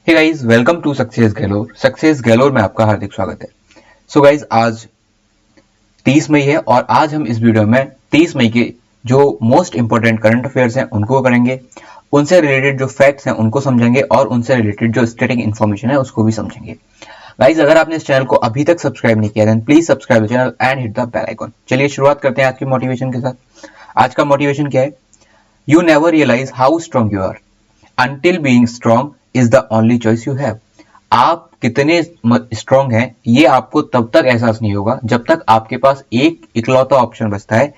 Hey guys, welcome to success galore. Success galore में आपका हार्दिक स्वागत है। सो गाइस, आज 30 मई है और आज हम इस वीडियो में 30 मई के जो मोस्ट इंपोर्टेंट करंट अफेयर्स हैं उनको करेंगे, उनसे रिलेटेड जो फैक्ट्स हैं उनको समझेंगे और उनसे रिलेटेड जो स्टैटिक इन्फॉर्मेशन है उसको भी समझेंगे। गाइस, अगर आपने इस चैनल को अभी तक सब्सक्राइब नहीं किया then please subscribe the channel and hit the bell icon. चलिए शुरुआत करते हैं आज की मोटिवेशन के साथ। आज का मोटिवेशन क्या है? You never realise how strong you are until being strong is the only choice you have। आप कितने स्ट्रांग हैं ये आपको तब तक एहसास नहीं होगा जब तक आपके पास एक इकलौता ऑप्शन बचता है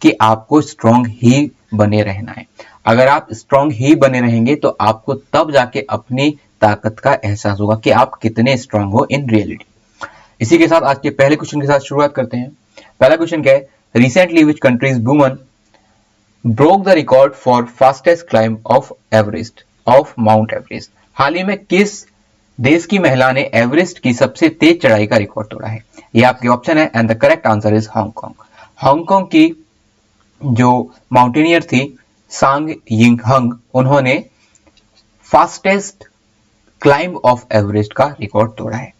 कि आपको स्ट्रांग ही बने रहना है। अगर आप स्ट्रांग ही बने रहेंगे तो आपको तब जाके अपनी ताकत का एहसास होगा कि आप कितने स्ट्रांग हो इन रियलिटी। इसी के साथ आज के पहले क्वेश्चन के साथ शुरुआत करते हैं। पहला क्वेश्चन क्या है? Recently which country's woman broke the record for fastest climb of Mount Everest. हाल ही में किस देश की महिला ने एवरेस्ट की सबसे तेज चढ़ाई का रिकॉर्ड तोड़ा है? ये आपके ऑप्शन है and the correct answer is Hong Kong. Hong Kong की जो माउंटेनियर थी सांग यिंग हंग, उन्होंने फास्टेस्ट क्लाइंब ऑफ एवरेस्ट का रिकॉर्ड तोड़ा है।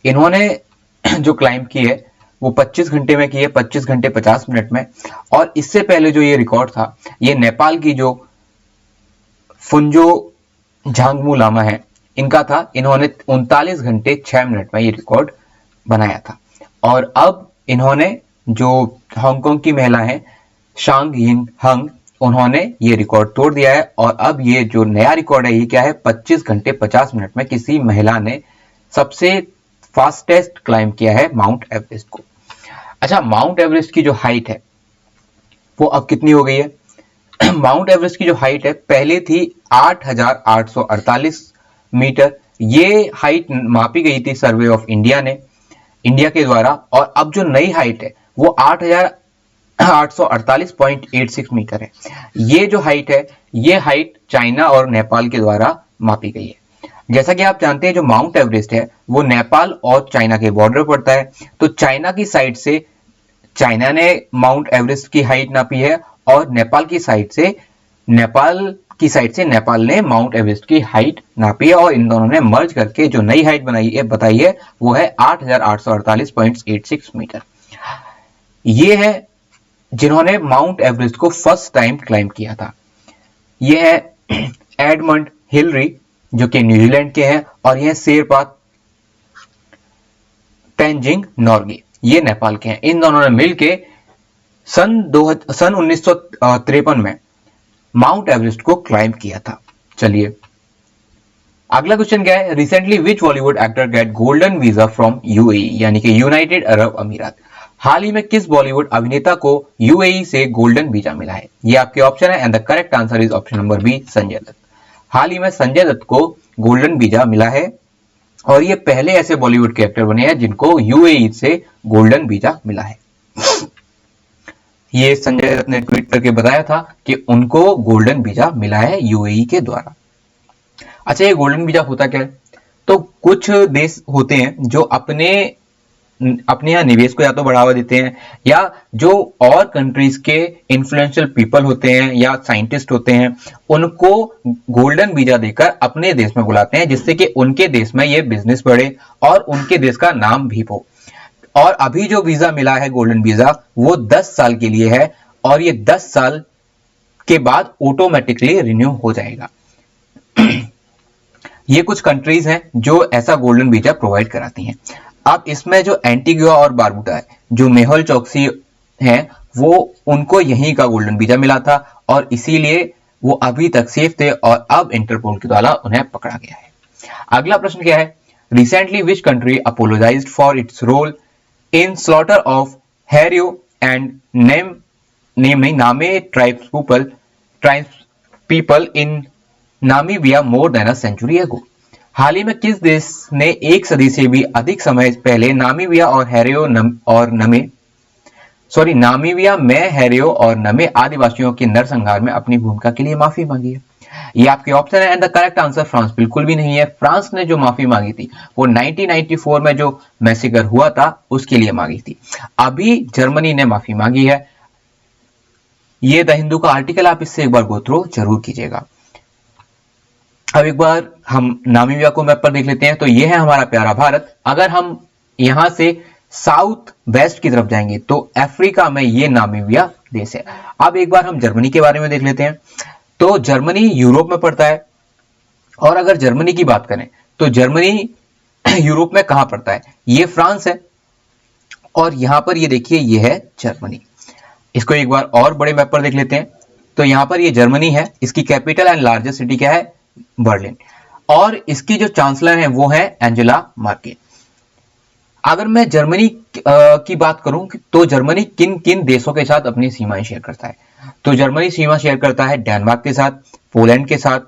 इन्होंने जो क्लाइंब की है वो 25 घंटे में की है, 25 घंटे 50 मिनट में। और इससे पहले जो ये रिकॉर्ड था ये नेपाल की जो फुंजो झांगमू लामा है इनका था। इन्होंने 39 घंटे 6 मिनट में ये रिकॉर्ड बनाया था। और अब इन्होंने जो हांगकांग की महिला है शांग यिंग हंग, उन्होंने ये रिकॉर्ड तोड़ दिया है। और अब ये जो नया रिकॉर्ड है ये क्या है? 25 घंटे 50 मिनट में किसी महिला ने सबसे फास्टेस्ट क्लाइंब किया है माउंट एवरेस्ट को। अच्छा, माउंट एवरेस्ट की जो हाइट है वो अब कितनी हो गई है? माउंट एवरेस्ट की जो हाइट है पहले थी 8,848 मीटर। ये हाइट मापी गई थी सर्वे ऑफ इंडिया के द्वारा। और अब जो नई हाइट है वो 8,848.86 मीटर है। ये जो हाइट है ये हाइट चाइना और नेपाल के द्वारा मापी गई है। जैसा कि आप जानते हैं जो माउंट एवरेस्ट है वो नेपाल और चाइना के बॉर्डर पड़ता है। तो चाइना की साइड से चाइना ने माउंट एवरेस्ट की हाइट नापी है और नेपाल की साइड से नेपाल ने माउंट एवरेस्ट की हाइट नापी है। और इन दोनों ने मर्ज करके जो नई हाइट बताई है वो है 8,848.86 मीटर। ये है जिन्होंने माउंट एवरेस्ट को फर्स्ट टाइम क्लाइंब किया था। ये है एडमंड हिलरी जो कि न्यूजीलैंड के हैं, और ये शेरपा तेंजिंग नॉर्गे, ये नेपाल के हैं। इन दोनों ने मिलके सन 1953 में माउंट एवरेस्ट को क्लाइंब किया था। चलिए अगला क्वेश्चन क्या है? Recently which Bollywood actor get golden visa from UAE, यानी कि यूनाइटेड अरब अमीरात। हाल ही में किस बॉलीवुड अभिनेता को यूएई से गोल्डन वीजा मिला है? ये आपके ऑप्शन है and the correct answer is option number B, Sanjay Dutt. हाल ही में संजय दत्त को गोल्डन वीजा मिला है और ये पहले ऐसे बॉलीवुड के एक्टर बने हैं जिनको यूएई से गोल्डन वीजा मिला है। ये संजय दत्त ने ट्वीट करके बताया था कि उनको गोल्डन वीजा मिला है यूएई के द्वारा। अच्छा, ये गोल्डन वीजा होता क्या है? तो कुछ देश होते हैं जो अपने यहाँ निवेश को या तो बढ़ावा देते हैं, या जो और कंट्रीज के इन्फ्लुएंशियल पीपल होते हैं या साइंटिस्ट होते हैं उनको गोल्डन वीजा देकर अपने देश में बुलाते हैं, जिससे कि उनके देश में ये बिजनेस बढ़े और उनके देश का नाम भी हो। और अभी जो वीजा मिला है गोल्डन वीजा वो 10 साल के लिए है और ये 10 साल के बाद ऑटोमेटिकली रिन्यू हो जाएगा। ये कुछ कंट्रीज हैं जो ऐसा गोल्डन वीजा प्रोवाइड कराती हैं। अब इसमें जो एंटीगुआ और बारबुडा है, जो मेहुल चोकसी है, वो उनको यहीं का गोल्डन वीजा मिला था और इसीलिए वो अभी तक सेफ थे और अब इंटरपोल के द्वारा उन्हें पकड़ा गया है। अगला प्रश्न क्या है? Recently which country apologized for its role in slaughter of Herero and Name tribes people in Namibia more than a century ago। हाल ही में किस देश ने एक सदी से भी अधिक समय पहले नामीबिया में हेरियो और नमे आदिवासियों के नरसंहार में अपनी भूमिका के लिए माफी मांगी है? ये आपके ऑप्शन है and the correct answer France बिल्कुल भी नहीं है। फ्रांस ने जो माफी मांगी थी वो 1994 में जो मैसेकर हुआ था उसके लिए मांगी थी। अभी जर्मनी ने माफी मांगी है। ये द हिंदू का आर्टिकल आप इससे एक बार गो थ्रू जरूर कीजिएगा। अब एक बार हम नामीबिया को मैप पर देख लेते हैं। तो ये है हमारा प्यारा भारत। अगर हम यहां से साउथ वेस्ट की तरफ जाएंगे तो अफ्रीका में ये नामीबिया देश है। अब एक बार हम जर्मनी के बारे में देख लेते हैं। तो जर्मनी यूरोप में पड़ता है, और अगर जर्मनी की बात करें तो जर्मनी यूरोप में कहां पड़ता है? ये फ्रांस है, और यहां पर ये देखिए ये है जर्मनी। इसको एक बार और बड़े मैप पर देख लेते हैं। तो यहां पर ये जर्मनी है, इसकी कैपिटल एंड लार्जेस्ट सिटी क्या है? बर्लिन, और इसकी जो चांसलर है वो है एंजेला मर्केल। अगर मैं जर्मनी की बात करूं तो जर्मनी किन किन देशों के साथ अपनी सीमाएं शेयर करता है? तो जर्मनी सीमा शेयर करता है डेनमार्क के साथ, पोलैंड के साथ।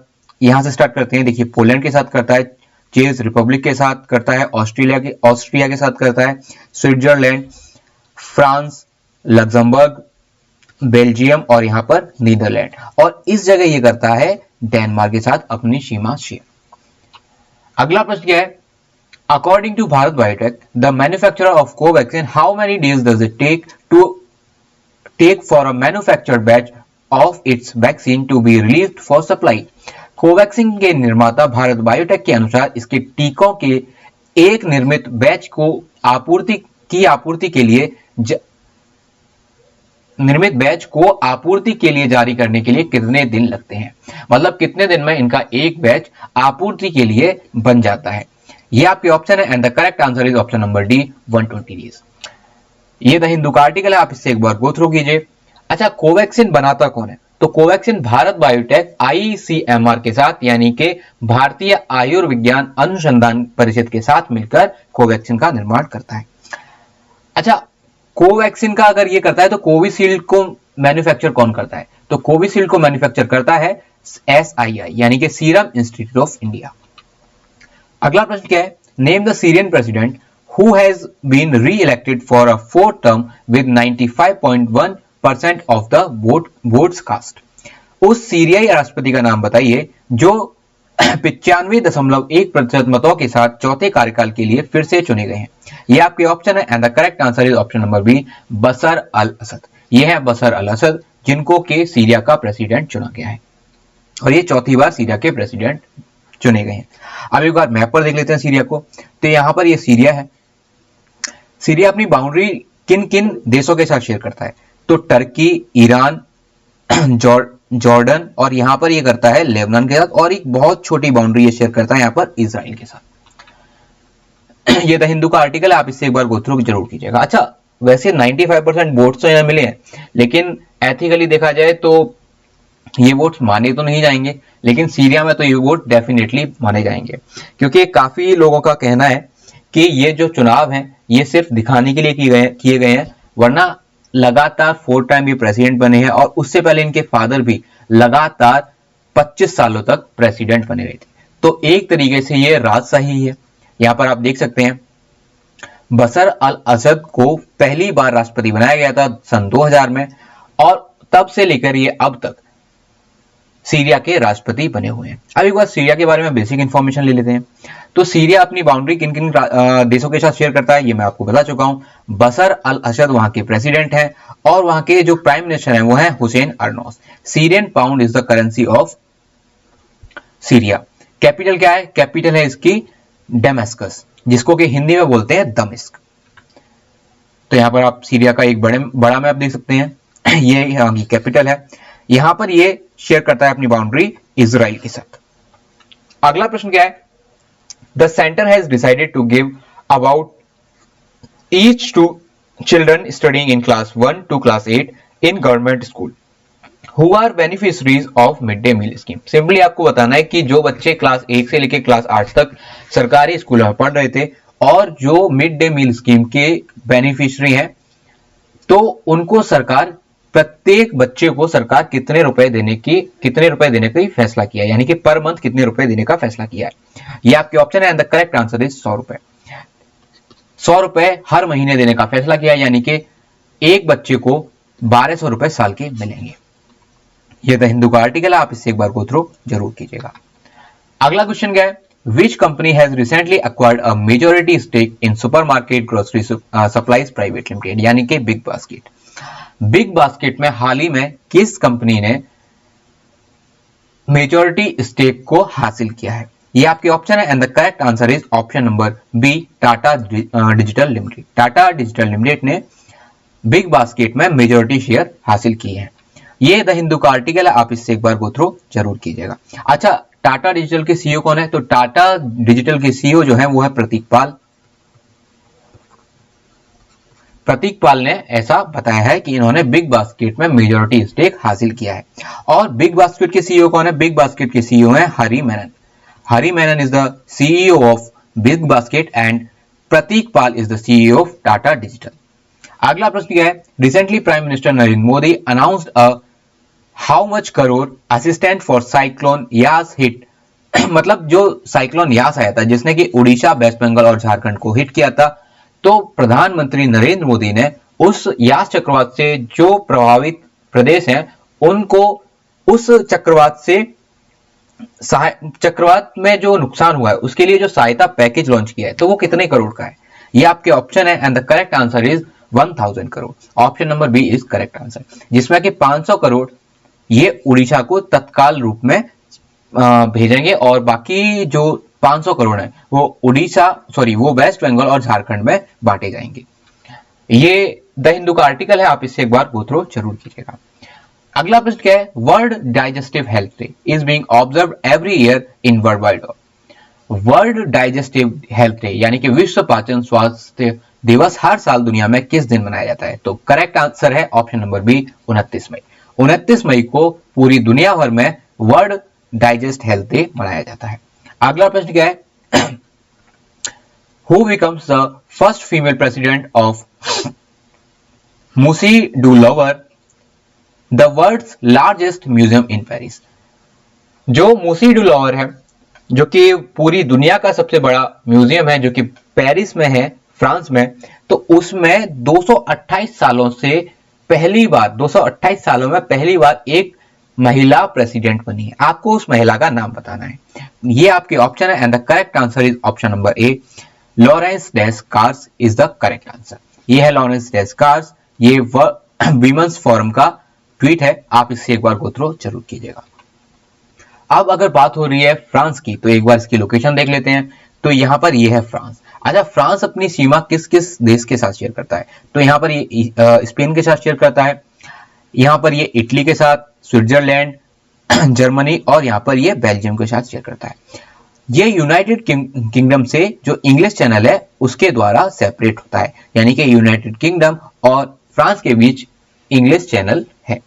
यहां से स्टार्ट करते हैं। देखिए पोलैंड के साथ करता है, चेक रिपब्लिक के साथ करता है, ऑस्ट्रिया के साथ करता है, स्विट्जरलैंड, फ्रांस, लग्जमबर्ग, बेल्जियम और यहां पर नीदरलैंड, और इस जगह ये करता है डेनमार्क के साथ अपनी सीमा शेयर। अगला प्रश्न क्या है? According to Bharat Biotech, the manufacturer of Covaxin, how many days does it take for a manufactured batch of its vaccine to be released for supply? Covaxin के निर्माता भारत बायोटेक के अनुसार इसके टीकों के एक निर्मित बैच को आपूर्ति के लिए जारी करने के लिए कितने दिन लगते हैं? मतलब कितने दिन में इनका एक बैच आपूर्ति के लिए बन जाता है? ये आपके ऑप्शन है, and the correct answer is option number D, 120 days. ये द हिंदू का आर्टिकल है, आप इससे एक बार गो थ्रू कीजिए। अच्छा, कोवैक्सीन बनाता कौन है? तो कोवैक्सीन भारत बायोटेक आईसीएमआर के साथ, यानी कि भारतीय आयुर्विज्ञान अनुसंधान परिषद के साथ मिलकर कोवैक्सीन का निर्माण करता है। अच्छा, कोवैक्सीन का अगर ये करता है तो कोविशील्ड को मैन्युफैक्चर कौन करता है? तो कोविशील्ड को मैन्युफैक्चर करता है एसआईआई, यानी कि सीरम इंस्टीट्यूट ऑफ इंडिया। अगला प्रश्न क्या है? Name the Syrian president who has been re-elected for a fourth term with 95.1% of the votes cast. उस सीरियाई राष्ट्रपति का नाम बताइए जो 95.1% मतों के साथ चौथे कार्यकाल के लिए फिर से चुने गए हैं। ये आपके ऑप्शन है, and the correct answer is option number B, Bashar al Assad. ये है बशर अल असद, जिनको के सीरिया का प्रेसिडेंट चुना गया है, और ये चौथी बार सीरिया के प्रेसिडेंट चुने गए हैं। अब एक बार मैप पर देख लेते हैं सीरिया को। तो यहां पर ये सीरिया है। सीरिया अपनी बाउंड्री किन किन देशों के साथ शेयर करता है? तो टर्की, ईरान, जॉर्डन, और यहां पर ये करता है लेबनान के साथ, और एक बहुत छोटी बाउंड्री ये शेयर करता है यहां पर इजराइल के साथ। ये द हिंदू का आर्टिकल है, आप इससे एक बार गो थ्रू जरूर कीजिएगा। अच्छा, वैसे 95% वोट्स तो यहां मिले हैं, लेकिन एथिकली देखा जाए तो ये वोट्स माने तो नहीं जाएंगे, लेकिन सीरिया में तो ये वोट डेफिनेटली माने जाएंगे, क्योंकि काफी लोगों का कहना है कि ये जो चुनाव हैं ये सिर्फ दिखाने के लिए किए गए हैं, वरना लगातार 4 टाइम ये प्रेसिडेंट बने हैं, और उससे पहले इनके फादर भी लगातार 25 सालों तक प्रेसिडेंट बने रहे थे। तो एक तरीके से ये राजशाही है। यहां पर आप देख सकते हैं बशर अल असद को पहली बार राष्ट्रपति बनाया गया था सन 2000 में, और तब से लेकर ये अब तक सीरिया के राष्ट्रपति बने हुए हैं। अब एक बार सीरिया के बारे में बेसिक इंफॉर्मेशन ले लेते हैं। तो सीरिया अपनी बाउंड्री किन किन देशों के साथ शेयर करता है ये मैं आपको बता चुका हूं। बशर अल असद वहां के प्रेसिडेंट हैं, और वहां के जो प्राइम मिनिस्टर हैं वो हैं Hussain Arnos. Syrian pound is the currency of Syria. Capital क्या है? कैपिटल है इसकी डेमेस्कस, जिसको कि हिंदी में बोलते हैं दमिश्क। तो यहां पर आप सीरिया का एक बड़ा मैप देख सकते हैं। ये यहाँ की कैपिटल है। यहां पर ये शेयर करता है अपनी बाउंड्री इजराइल के साथ। अगला प्रश्न क्या है? The centre has decided to give about each two children studying in class 1 to class 8 in government school who are beneficiaries of mid day meal scheme. Simply आपको बताना है कि जो बच्चे क्लास 1 से लेकर क्लास 8 तक सरकारी स्कूलों में पढ़ रहे थे और जो मिड डे मील स्कीम के बेनिफिशरी हैं, तो उनको सरकार, प्रत्येक बच्चे को सरकार कितने रुपए देने का फैसला किया, यानी कि पर मंथ कितने रुपए देने का फैसला किया है। ये आपके ऑप्शन है, and the correct answer is 100 रुपए। 100 रुपए हर महीने देने का फैसला किया, यानी कि एक बच्चे को 1200 रुपए साल के मिलेंगे। ये द हिंदू का आर्टिकल है, आप इससे एक बार गो थ्रू जरूर कीजिएगा। अगला क्वेश्चन क्या है? Which company has recently acquired a majority stake in supermarket grocery supplies private limited, यानी कि बिग बास्केट। बिग बास्केट में हाल ही में किस कंपनी ने मेजॉरिटी स्टेक को हासिल किया है? ये आपके ऑप्शन है and the correct answer is option number B, Tata digital limited. Tata digital limited ने बिग बास्केट में मेजॉरिटी शेयर हासिल किए हैं। ये द हिंदू का आर्टिकल है, आप इससे एक बार गो थ्रू जरूर कीजिएगा। अच्छा, टाटा डिजिटल के सीईओ कौन है? तो टाटा डिजिटल के सीईओ जो है वो है प्रतीक पाल। प्रतीक पाल ने ऐसा बताया है कि इन्होंने बिग बास्केट में मेजॉरिटी स्टेक हासिल किया है। और बिग बास्केट के सीईओ कौन है? बिग बास्केट के सीईओ है Hari Menon. Hari Menon is the CEO of Big Basket and Prateek Pal is the CEO of Tata Digital. अगला प्रश्न क्या है? Recently prime minister Narendra Modi announced a how much crore assistant for cyclone Yaas hit मतलब जो साइक्लोन यास आया था जिसने कि उड़ीसा, वेस्ट बंगाल और झारखंड को हिट किया था, तो प्रधानमंत्री नरेंद्र मोदी ने उस यास चक्रवात से जो प्रभावित प्रदेश हैं उनको उस चक्रवात में जो नुकसान हुआ है उसके लिए जो सहायता पैकेज लॉन्च किया है, तो वो कितने करोड़ का है? ये आपके ऑप्शन है and the correct answer is 1000 crore. Option number B is correct answer, जिसमें कि 500 करोड़ ये उड़ीसा को तत्काल रूप में भेजेंगे और बाकी जो 500 करोड़ है वो वेस्ट बंगाल और झारखंड में बांटे जाएंगे। ये द हिंदू का आर्टिकल है, आप इससे एक बार गो थ्रू जरूर कीजिएगा। अगला प्रश्न क्या है? World digestive health day is being observed every year in world wide. World digestive health day यानी कि विश्व पाचन स्वास्थ्य दिवस हर साल दुनिया में किस दिन मनाया जाता है? तो करेक्ट आंसर है ऑप्शन नंबर बी, 29 मई। 29 मई को पूरी दुनिया भर में वर्ल्ड डाइजेस्ट हेल्थ डे मनाया जाता है। अगला प्रश्न क्या है? Who becomes the first female president of Musee du Louvre, the world's largest museum in Paris. जो मुसी डू लवर है, जो कि पूरी दुनिया का सबसे बड़ा म्यूजियम है, जो कि पेरिस में है, फ्रांस में, तो उसमें 228 सालों में पहली बार एक महिला प्रेसिडेंट बनी है। आपको उस महिला का नाम बताना है। ये आपके ऑप्शन है and the correct answer is option number A, Laurence des Cars is the correct answer. ये है लॉरेंस डेस्कार्स, ये वीमेंस फोरम का ट्वीट है, आप इससे एक बार गो थ्रू जरूर कीजिएगा। अब अगर बात हो रही है फ्रांस की, तो एक बार इसकी लोकेशन देख लेते हैं। तो यहाँ पर ये है फ्रांस। अच्छा, फ्रांस अपनी सीमा किस किस देश के साथ शेयर करता है? तो यहाँ पर ये स्पेन के साथ शेयर करता है, यहाँ पर ये इटली के साथ, स्विट्जरलैंड, जर्मनी और यहाँ पर ये बेल्जियम के साथ शेयर करता है। ये यूनाइटेड किंगडम से जो इंग्लिश चैनल है उसके द्वारा सेपरेट होता है, यानी कि यूनाइटेड किंगडम और फ्रांस के बीच इंग्लिश चैनल है।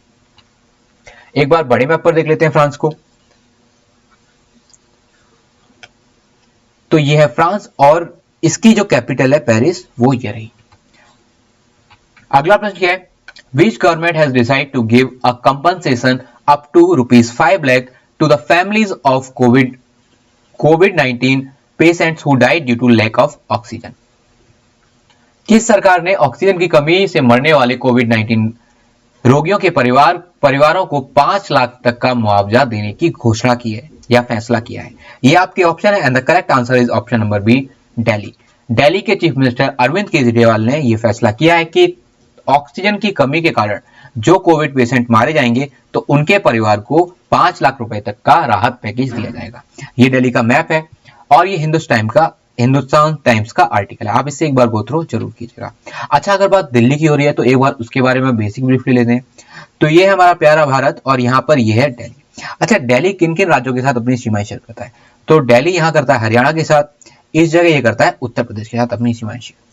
एक बार बड़े मैप पर देख लेते हैं फ्रांस को। तो ये है फ्रांस और इसकी जो कैपिटल है पेरिस, वो ये रही। अगला प्रश्न क्या है? Which government has decided to give a compensation up to ₹5 lakh to the families of COVID-19 patients who died due to lack of oxygen? किस सरकार ने ऑक्सीजन की कमी से मरने वाले कोविड-19 रोगियों के परिवारों को 5 लाख तक का मुआवजा देने की घोषणा की है या फैसला किया है? ये आपके ऑप्शन है and the correct answer is option number B, Delhi. Delhi के चीफ मिनिस्टर अरविंद केजरीवाल ने यह फैसला किया है कि ऑक्सीजन की कमी के कारण जो कोविड पेशेंट मारे जाएंगे तो उनके परिवार को 5 लाख रुपए तक का राहत पैकेज दिया जाएगा। ये दिल्ली का मैप है और ये हिंदुस्तान टाइम्स का आर्टिकल है, आप इससे एक बार गो थ्रू जरूर कीजिएगा। अच्छा, अगर बात दिल्ली की हो रही है तो एक बार उसके बारे में बेसिक ब्रीफ ले लेते हैं। तो ये है हमारा प्यारा भारत और यहाँ पर ये है दिल्ली। अच्छा, दिल्ली किन किन राज्यों के साथ अपनी सीमाएं शेयर करता है? तो दिल्ली यहाँ करता है हरियाणा के साथ, इस जगह ये करता है उत्तर प्रदेश के साथ अपनी सीमाएं शेयर।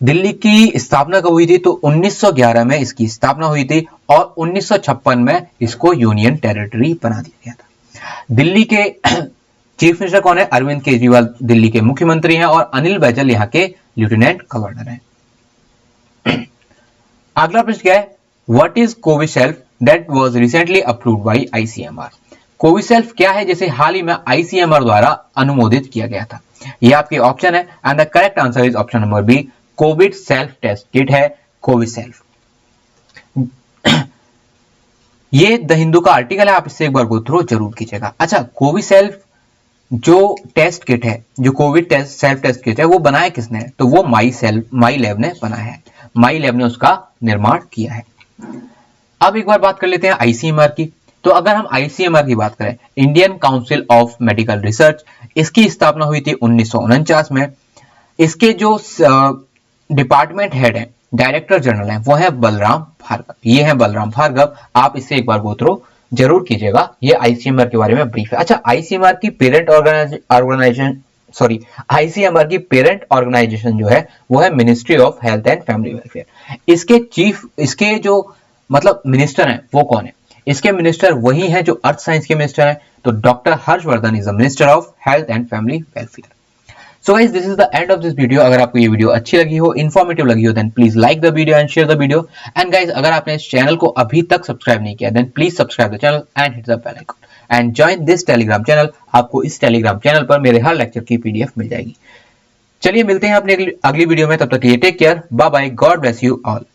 दिल्ली की स्थापना कब हुई थी? तो 1911 में इसकी स्थापना हुई थी और 1956 में इसको यूनियन टेरिटरी बना दिया गया था। दिल्ली के चीफ मिनिस्टर कौन है? अरविंद केजरीवाल दिल्ली के मुख्यमंत्री हैं और अनिल बैजल यहाँ के लेफ्टिनेंट गवर्नर हैं। अगला प्रश्न क्या है? What is Covishield that was recently approved by ICMR? Covishield क्या है जिसे हाल ही में आईसीएमआर द्वारा अनुमोदित किया गया था? ये आपके ऑप्शन है and the correct answer is option number B, covid self test kit है कोविशील्ड। ये द हिंदू का आर्टिकल है, आप इससे एक बार गो थ्रू जरूर कीजिएगा। अच्छा, कोविशील्ड जो टेस्ट किट है, जो कोविड सेल्फ टेस्ट किट है, वो बनाया किसने? तो वो माई लैब ने बनाया है, माई लैब ने उसका निर्माण किया है। अब एक बार बात कर लेते हैं आईसीएमआर की। तो अगर हम आईसीएमआर की बात करें, Indian council of medical research, इसकी स्थापना हुई थी 1949 में। इसके जो डिपार्टमेंट हेड है, डायरेक्टर जनरल है, वो है बलराम भार्गव। ये है बलराम भार्गव। आप इससे एक बार गो थ्रू जरूर कीजिएगा। ये आईसीएमआर के बारे में ब्रीफ है। अच्छा, आईसीएमआर की पेरेंट ऑर्गेनाइजेशन आईसीएमआर की पेरेंट ऑर्गेनाइजेशन जो है वो है ministry of health and family welfare. इसके जो मतलब मिनिस्टर हैं वो कौन है? इसके मिनिस्टर वही हैं जो अर्थ साइंस के मिनिस्टर हैं। तो doctor Harshvardhan is the minister of health and family welfare. So guys, this is the end of this video. अगर आपको ये वीडियो अच्छी लगी हो, इन्फॉर्मेटिव लगी हो, then please like the video and share the video. And guys, अगर आपने इस चैनल को अभी तक सब्सक्राइब नहीं किया, then please subscribe the channel and hit the bell icon and join this Telegram channel. आपको इस टेलीग्राम चैनल पर मेरे हर लेक्चर की पीडीएफ मिल जाएगी। चलिए मिलते हैं अपने अगली वीडियो में। तब तक के लिए take care, bye bye, God bless you all.